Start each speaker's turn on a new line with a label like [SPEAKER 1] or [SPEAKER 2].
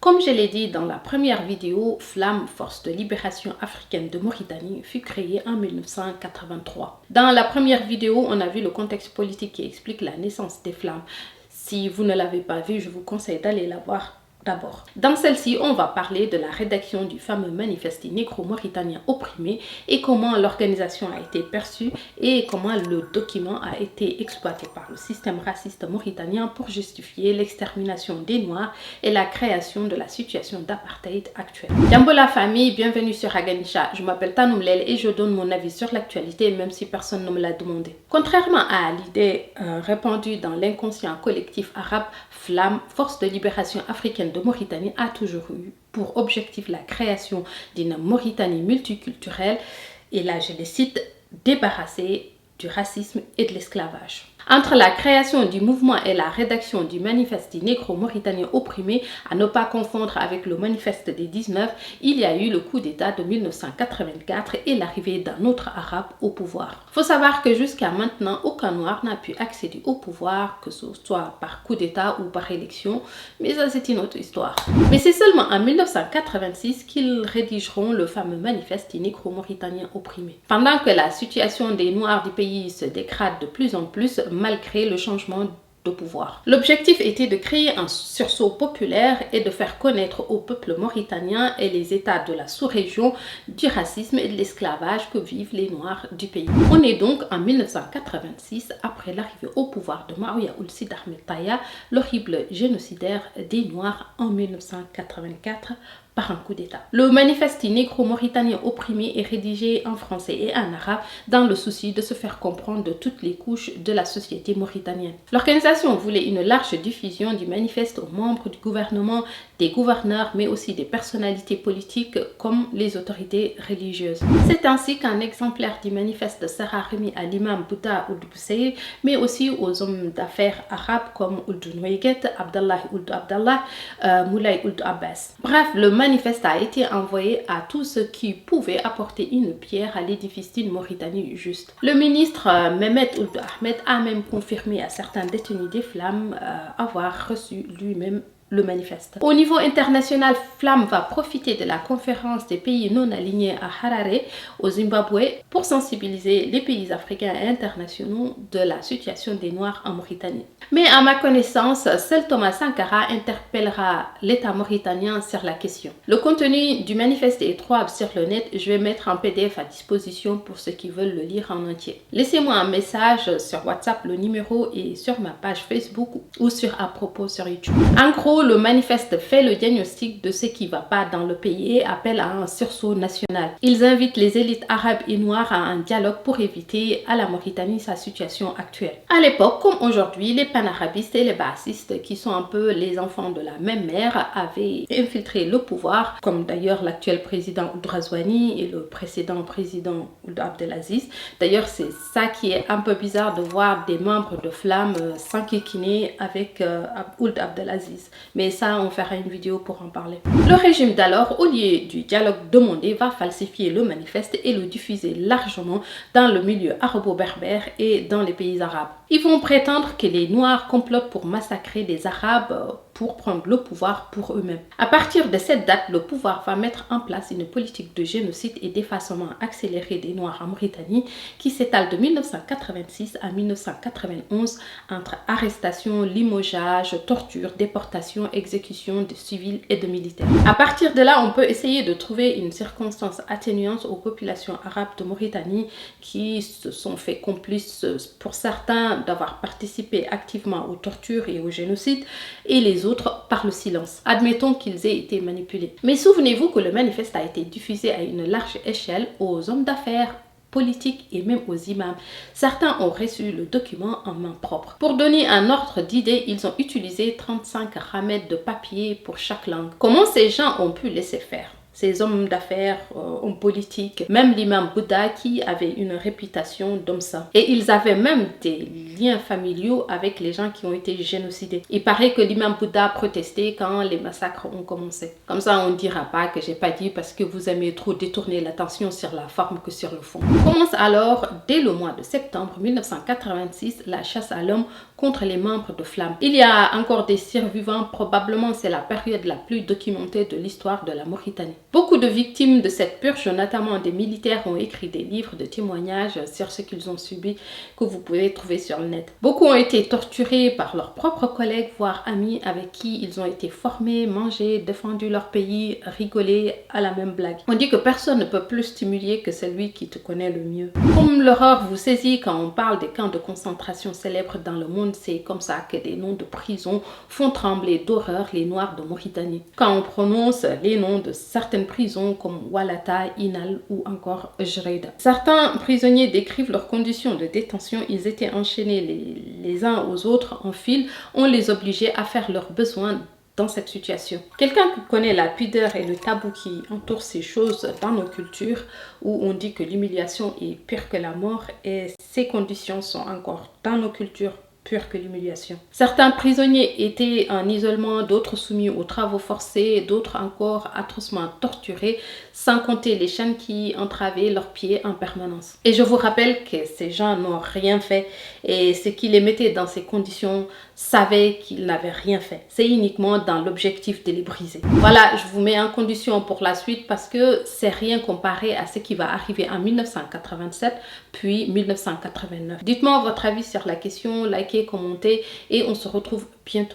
[SPEAKER 1] Comme je l'ai dit dans la première vidéo, FLAM, Force de Libération Africaine de Mauritanie, fut créée en 1983. Dans la première vidéo, on a vu le contexte politique qui explique la naissance des FLAM. Si vous ne l'avez pas vu, je vous conseille d'aller la voir d'abord. Dans celle-ci, on va parler de la rédaction du fameux manifeste négro-mauritanien opprimé et comment l'organisation a été perçue et comment le document a été exploité par le système raciste mauritanien pour justifier l'extermination des Noirs et la création de la situation d'apartheid actuelle. Jambo la famille, bienvenue sur Aganisha. Je m'appelle Tanoumlel et je donne mon avis sur l'actualité même si personne ne me l'a demandé. Contrairement à l'idée répandue dans l'inconscient collectif arabe, FLAM, Force de Libération Africaine de Mauritanie, a toujours eu pour objectif la création d'une Mauritanie multiculturelle et là je les cite, débarrassée du racisme et de l'esclavage. Entre la création du mouvement et la rédaction du manifeste négro-mauritanien opprimé, à ne pas confondre avec le manifeste des 19, il y a eu le coup d'État de 1984 et l'arrivée d'un autre arabe au pouvoir. Il faut savoir que jusqu'à maintenant, aucun noir n'a pu accéder au pouvoir, que ce soit par coup d'État ou par élection, mais ça c'est une autre histoire. Mais c'est seulement en 1986 qu'ils rédigeront le fameux manifeste négro-mauritanien opprimé. Pendant que la situation des Noirs du pays se dégrade de plus en plus, malgré le changement de pouvoir. L'objectif était de créer un sursaut populaire et de faire connaître au peuple mauritanien et les États de la sous-région du racisme et de l'esclavage que vivent les Noirs du pays. On est donc en 1986, après l'arrivée au pouvoir de Maouya Ould Sid Ahmed Taya, l'horrible génocidaire des Noirs en 1984, par un coup d'État. Le manifeste négro-mauritanien opprimé est rédigé en français et en arabe dans le souci de se faire comprendre de toutes les couches de la société mauritanienne. L'organisation voulait une large diffusion du manifeste aux membres du gouvernement, des gouverneurs, mais aussi des personnalités politiques comme les autorités religieuses. C'est ainsi qu'un exemplaire du manifeste sera remis à l'imam Bouta Ould Boussaïr, mais aussi aux hommes d'affaires arabes comme Ould Nwaiget, Abdallah Ould Abdallah, Moulay Ould Abbas. Bref, le manifeste a été envoyé à tous ceux qui pouvaient apporter une pierre à l'édifice d'une Mauritanie juste. Le ministre Mehmet Ould Ahmed a même confirmé à certains détenus des FLAM avoir reçu lui-même le manifeste. Au niveau international, FLAM va profiter de la conférence des pays non alignés à Harare, au Zimbabwe, pour sensibiliser les pays africains et internationaux de la situation des Noirs en Mauritanie. Mais à ma connaissance, seul Thomas Sankara interpellera l'État mauritanien sur la question. Le contenu du manifeste est trouvable sur le net, je vais mettre un PDF à disposition pour ceux qui veulent le lire en entier. Laissez-moi un message sur WhatsApp, le numéro est sur ma page Facebook ou sur à propos sur YouTube. En gros, le manifeste fait le diagnostic de ce qui ne va pas dans le pays et appelle à un sursaut national. Ils invitent les élites arabes et noires à un dialogue pour éviter à la Mauritanie sa situation actuelle. À l'époque, comme aujourd'hui, les panarabistes et les bassistes, qui sont un peu les enfants de la même mère, avaient infiltré le pouvoir, comme d'ailleurs l'actuel président Ould Ghazouani et le précédent président Ould Abdelaziz. D'ailleurs, c'est ça qui est un peu bizarre de voir des membres de FLAM s'enquiquiner avec Ould Abdelaziz. Mais ça, on fera une vidéo pour en parler. Le régime d'alors, au lieu du dialogue demandé, va falsifier le manifeste et le diffuser largement dans le milieu arabo-berbère et dans les pays arabes. Ils vont prétendre que les Noirs complotent pour massacrer les Arabes pour prendre le pouvoir pour eux-mêmes. À partir de cette date, le pouvoir va mettre en place une politique de génocide et d'effacement accéléré des Noirs en Mauritanie qui s'étale de 1986 à 1991 entre arrestations, limogeages, tortures, déportations, exécutions de civils et de militaires. À partir de là, on peut essayer de trouver une circonstance atténuante aux populations arabes de Mauritanie qui se sont fait complices pour certains d'avoir participé activement aux tortures et au génocide et les autres par le silence. Admettons qu'ils aient été manipulés. Mais souvenez-vous que le manifeste a été diffusé à une large échelle aux hommes d'affaires, politiques et même aux imams. Certains ont reçu le document en main propre. Pour donner un ordre d'idée, ils ont utilisé 35 ramètres de papier pour chaque langue. Comment ces gens ont pu laisser faire ? Ces hommes d'affaires, hommes politiques, même l'imam Bouddha qui avait une réputation d'homme saint. Et ils avaient même des liens familiaux avec les gens qui ont été génocidés. Il paraît que l'imam Bouddha protestait quand les massacres ont commencé. Comme ça, on ne dira pas que j'ai pas dit parce que vous aimez trop détourner l'attention sur la forme que sur le fond. Commence alors, dès le mois de septembre 1986, la chasse à l'homme contre les membres de Flamme. Il y a encore des survivants, probablement c'est la période la plus documentée de l'histoire de la Mauritanie. Beaucoup de victimes de cette purge, notamment des militaires, ont écrit des livres de témoignages sur ce qu'ils ont subi que vous pouvez trouver sur le net. Beaucoup ont été torturés par leurs propres collègues, voire amis avec qui ils ont été formés, mangés, défendu leur pays, rigolé à la même blague. On dit que personne ne peut plus t'humilier que celui qui te connaît le mieux. Comme l'horreur vous saisit quand on parle des camps de concentration célèbres dans le monde, c'est comme ça que des noms de prisons font trembler d'horreur les Noirs de Mauritanie. Quand on prononce les noms de certaines prisons comme Walata, Inal ou encore Jreida. Certains prisonniers décrivent leurs conditions de détention. Ils étaient enchaînés les uns aux autres en file. On les obligeait à faire leurs besoins dans cette situation. Quelqu'un qui connaît la pudeur et le tabou qui entoure ces choses dans nos cultures, où on dit que l'humiliation est pire que la mort, et ces conditions sont encore dans nos cultures pire que l'humiliation. Certains prisonniers étaient en isolement, d'autres soumis aux travaux forcés, d'autres encore atrocement torturés, sans compter les chaînes qui entravaient leurs pieds en permanence. Et je vous rappelle que ces gens n'ont rien fait, et ceux qui les mettaient dans ces conditions savaient qu'ils n'avaient rien fait. C'est uniquement dans l'objectif de les briser. Voilà, je vous mets en condition pour la suite parce que c'est rien comparé à ce qui va arriver en 1987 puis 1989. Dites-moi votre avis sur la question, likez, commentez et on se retrouve bientôt.